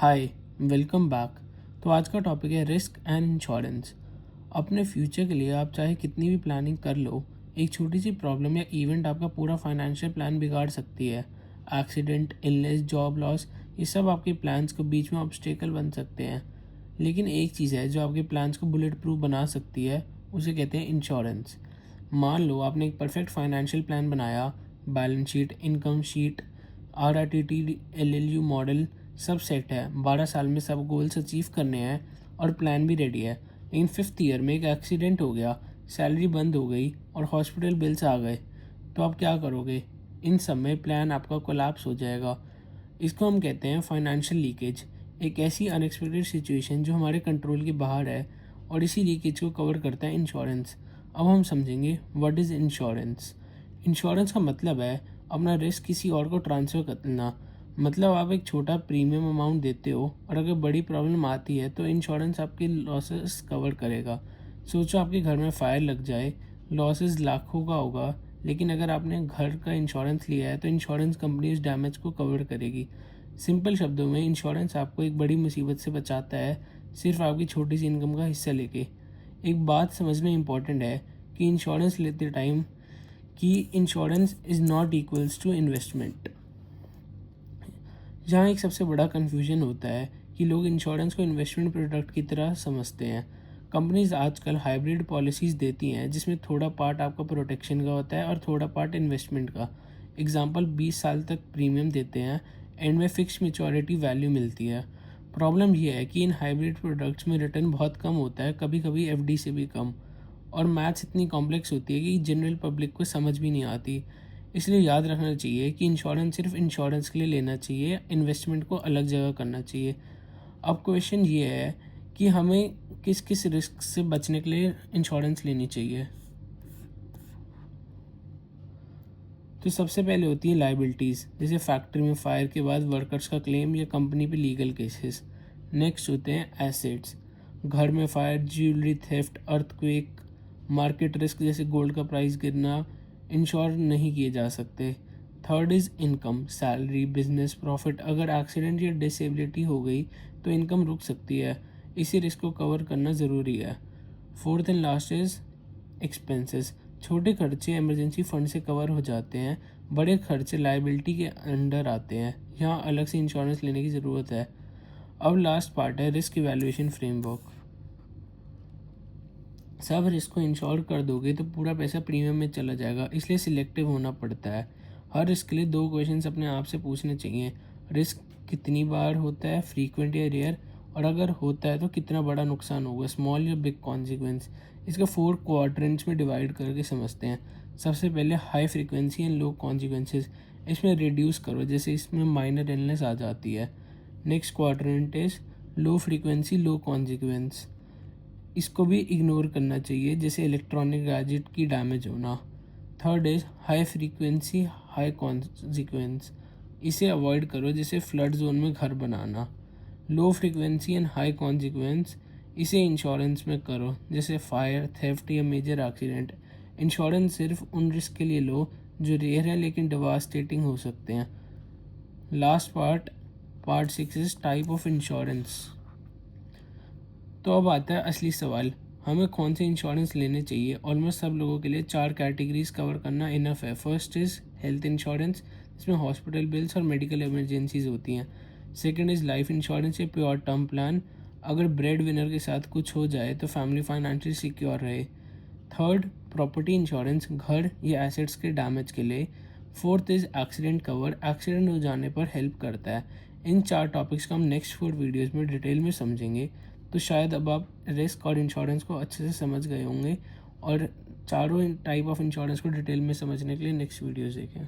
हाय, welcome back. तो आज का टॉपिक है रिस्क एंड इंश्योरेंस। अपने फ्यूचर के लिए आप चाहे कितनी भी प्लानिंग कर लो, एक छोटी सी प्रॉब्लम या इवेंट आपका पूरा फाइनेंशियल प्लान बिगाड़ सकती है। एक्सीडेंट, इलनेस, जॉब लॉस, ये सब आपके प्लान्स को बीच में ऑब्स्टेकल बन सकते हैं। लेकिन एक चीज़ है जो आपके प्लान्स को बुलेट प्रूफ बना सकती है, उसे कहते हैं इंश्योरेंस। मान लो आपने एक परफेक्ट फाइनेंशियल प्लान बनाया, balance sheet, income sheet, RRTT, LLU model सब सेट है, 12 साल में सब गोल्स अचीव करने हैं और प्लान भी रेडी है। लेकिन 5th ईयर में एक एक्सीडेंट हो गया, सैलरी बंद हो गई और हॉस्पिटल बिल्स आ गए, तो आप क्या करोगे? इन सब में प्लान आपका कोलैप्स हो जाएगा। इसको हम कहते हैं फाइनेंशियल लीकेज, एक ऐसी अनएक्सपेक्टेड सिचुएशन जो हमारे कंट्रोल के बाहर है, और इसी लीकेज को कवर करता है इंश्योरेंस। अब हम समझेंगे व्हाट इज़ इंश्योरेंस। इंश्योरेंस का मतलब है अपना रिस्क किसी और को ट्रांसफ़र करना। मतलब आप एक छोटा प्रीमियम अमाउंट देते हो और अगर बड़ी प्रॉब्लम आती है तो इंश्योरेंस आपके लॉसेस कवर करेगा। सोचो आपके घर में फायर लग जाए, लॉसेस लाखों का होगा, लेकिन अगर आपने घर का इंश्योरेंस लिया है तो इंश्योरेंस कंपनी उस डैमेज को कवर करेगी। सिंपल शब्दों में इंश्योरेंस आपको एक बड़ी मुसीबत से बचाता है, सिर्फ आपकी छोटी सी इनकम का हिस्सा लेके। एक बात समझना इंपॉर्टेंट है कि इंश्योरेंस लेते टाइम कि insurance is not equals to investment. जहाँ एक सबसे बड़ा कन्फ्यूजन होता है कि लोग इंश्योरेंस को इन्वेस्टमेंट प्रोडक्ट की तरह समझते हैं। कंपनीज आजकल हाइब्रिड पॉलिसीज़ देती हैं जिसमें थोड़ा पार्ट आपका प्रोटेक्शन का होता है और थोड़ा पार्ट इन्वेस्टमेंट का। एग्जांपल 20 साल तक प्रीमियम देते हैं, एंड में फिक्स मैच्योरिटी वैल्यू मिलती है। प्रॉब्लम यह है कि इन हाइब्रिड प्रोडक्ट्स में रिटर्न बहुत कम होता है, कभी कभी FD से भी कम, और मैथ्स इतनी कॉम्प्लेक्स होती है कि जनरल पब्लिक को समझ भी नहीं आती। इसलिए याद रखना चाहिए कि इंश्योरेंस सिर्फ इंश्योरेंस के लिए लेना चाहिए, इन्वेस्टमेंट को अलग जगह करना चाहिए। अब क्वेश्चन ये है कि हमें किस किस रिस्क से बचने के लिए इंश्योरेंस लेनी चाहिए। तो सबसे पहले होती है लाइबिलिटीज़, जैसे फैक्ट्री में फायर के बाद वर्कर्स का क्लेम या कंपनी पे लीगल केसेस। नेक्स्ट होते हैं एसेट्स, घर में fire, jewellery theft, earthquake, market risk जैसे गोल्ड का प्राइस गिरना इंश्योर नहीं किए जा सकते। Third is income, salary, business, profit. अगर एक्सीडेंट या डिसेबिलिटी हो गई तो इनकम रुक सकती है, इसी रिस्क को कवर करना ज़रूरी है। Fourth and last is expenses, छोटे खर्चे इमरजेंसी फंड से कवर हो जाते हैं, बड़े खर्चे लाइबिलिटी के अंडर आते हैं, यहाँ अलग से इंश्योरेंस लेने की ज़रूरत है। अब लास्ट पार्ट है रिस्क इवैल्यूएशन फ्रेमवर्क। सब रिस्क को इंश्योर कर दोगे तो पूरा पैसा प्रीमियम में चला जाएगा, इसलिए सिलेक्टिव होना पड़ता है। हर रिस्क के लिए 2 क्वेश्चंस अपने आप से पूछने चाहिए। रिस्क कितनी बार होता है, फ्रीक्वेंट या रेयर, और अगर होता है तो कितना बड़ा नुकसान होगा, स्मॉल या बिग कॉन्सिक्वेंस। इसका 4 क्वाड्रेंट्स में डिवाइड करके समझते हैं। सबसे पहले high frequency and low consequences, इसमें रिड्यूस करो, जैसे इसमें माइनर इलनेस आ जाती है। Next quadrant is low frequency low consequence, इसको भी इग्नोर करना चाहिए, जैसे इलेक्ट्रॉनिक गैजेट की डैमेज होना। Third is high frequency high consequence, इसे अवॉइड करो, जैसे फ्लड जोन में घर बनाना। Low frequency and high consequence, इसे इंश्योरेंस में करो, जैसे फायर, थेफ्ट या मेजर एक्सीडेंट। इंश्योरेंस सिर्फ उन रिस्क के लिए लो जो रेयर है लेकिन डिवास्टेटिंग हो सकते हैं। Last part 6 is type of insurance. तो अब आता है असली सवाल, हमें कौन से इंश्योरेंस लेने चाहिए। ऑलमोस्ट सब लोगों के लिए 4 कैटेगरीज कवर करना इनफ है। फर्स्ट इज़ हेल्थ इंश्योरेंस, इसमें हॉस्पिटल बिल्स और मेडिकल इमरजेंसीज होती हैं। सेकंड इज़ लाइफ इंश्योरेंस या प्योर टर्म प्लान, अगर ब्रेड विनर के साथ कुछ हो जाए तो फैमिली फाइनेंशियल सिक्योर रहे। थर्ड प्रॉपर्टी इंश्योरेंस, घर या एसेट्स के डैमेज के लिए। Fourth is accident cover, accident हो जाने पर हेल्प करता है। इन 4 टॉपिक्स को हम नेक्स्ट 4 वीडियोज़ में डिटेल में समझेंगे। तो शायद अब आप रिस्क और इंश्योरेंस को अच्छे से समझ गए होंगे, और चारों टाइप ऑफ इंश्योरेंस को डिटेल में समझने के लिए नेक्स्ट वीडियोज़ देखें।